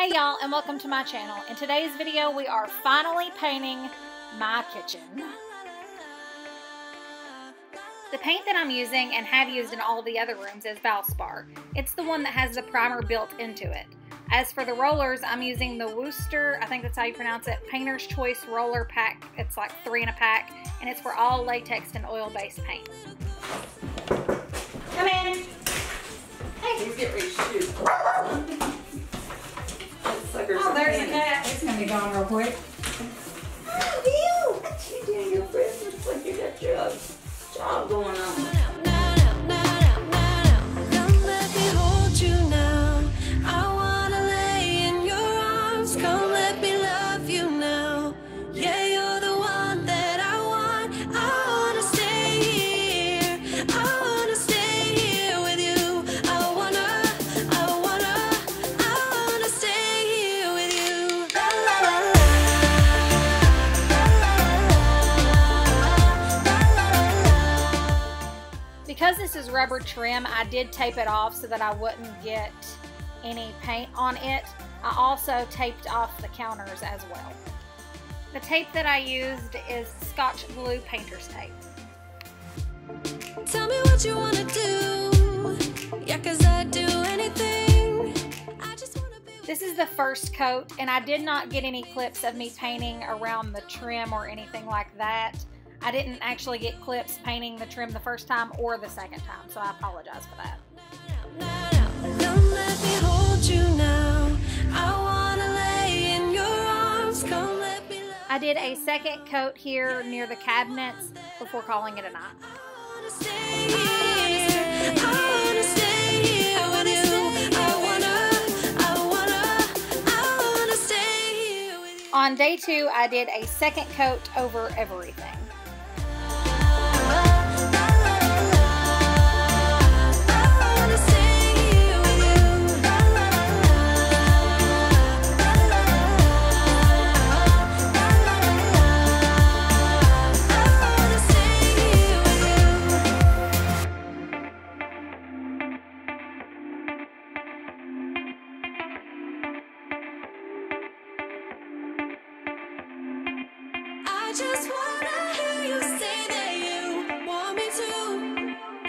Hey y'all, and welcome to my channel. In today's video we are finally painting my kitchen. The paint that I'm using and have used in all the other rooms is Valspar. It's the one that has the primer built into it. As for the rollers, I'm using the Worcester, I think that's how you pronounce it, Painter's Choice Roller Pack. It's like 3 in a pack, and it's for all latex and oil-based paint. Come in. Hey, he's getting ready to shoot. Oh, there's a cat. It's gonna be gone real quick. Oh, you! What you doing? Your friends looks like you got your job going on. Because this is rubber trim, I did tape it off so that I wouldn't get any paint on it. I also taped off the counters as well. The tape that I used is Scotch Glue Painter's Tape. Tell me what you wanna do. Yeah, 'cause I'd do anything. I just wanna be. This is the first coat, and I did not get any clips of me painting around the trim or anything like that. I didn't actually get clips painting the trim the first time or the second time, so I apologize for that. Come let me hold you now. I wanna lay in your arms. Come let me love. I did a second coat here near the cabinets before calling it a night. I wanna stay here. I wanna stay here with you. I wanna stay here with you. On day 2, I did a second coat over everything. I just wanna hear you say that you want me to.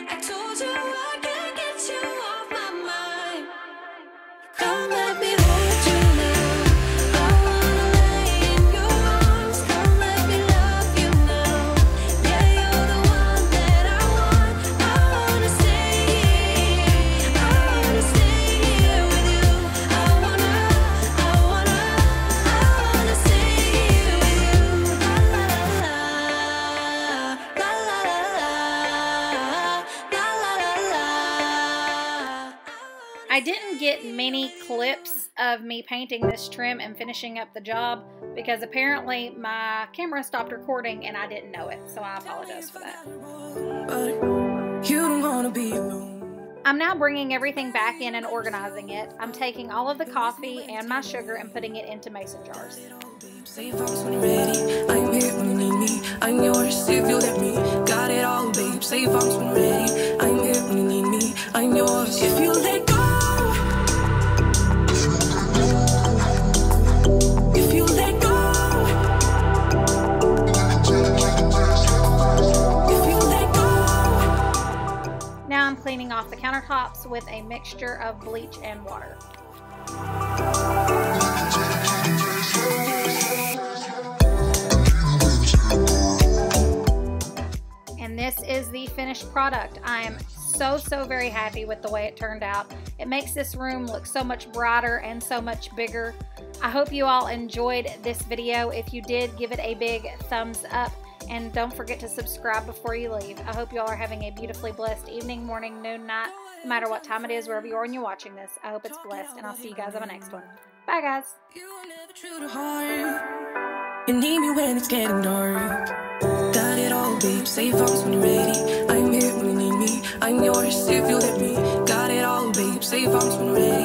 I told you I can't get you off my mind. Come let me hold you now. I wanna lay in your arms. Come let me love you now. Yeah, you're the one that I want. I wanna stay here. I wanna stay here with you. I wanna stay here with you. I didn't get many clips of me painting this trim and finishing up the job because apparently my camera stopped recording and I didn't know it, so I apologize for that. But you don't wanna be alone. I'm now bringing everything back in and organizing it. I'm taking all of the coffee and my sugar and putting it into mason jars. Save arms when you're ready. I'm here when you need me. I'm yours if you let me. Got it all, babe. Save arms when you're ready. I'm here when you need me. I'm yours if you let go. If you let go. If you let go. Now I'm cleaning off the countertops with a mixture of bleach and water. And this is the finished product. I am so very happy with the way it turned out. It makes this room look so much brighter and so much bigger. I hope you all enjoyed this video. If you did, give it a big thumbs up. And don't forget to subscribe before you leave. I hope you all are having a beautifully blessed evening, morning, noon, night, no matter what time it is, wherever you are when you're watching this. I hope it's blessed, and I'll see you guys on the next one. Bye, guys. You are never true to heart. You need me when it's getting dark. Got it all, babe. Save arms when you're ready. I'm here when you need me. I'm yours if you let me. Got it all, babe. Save arms when you're ready.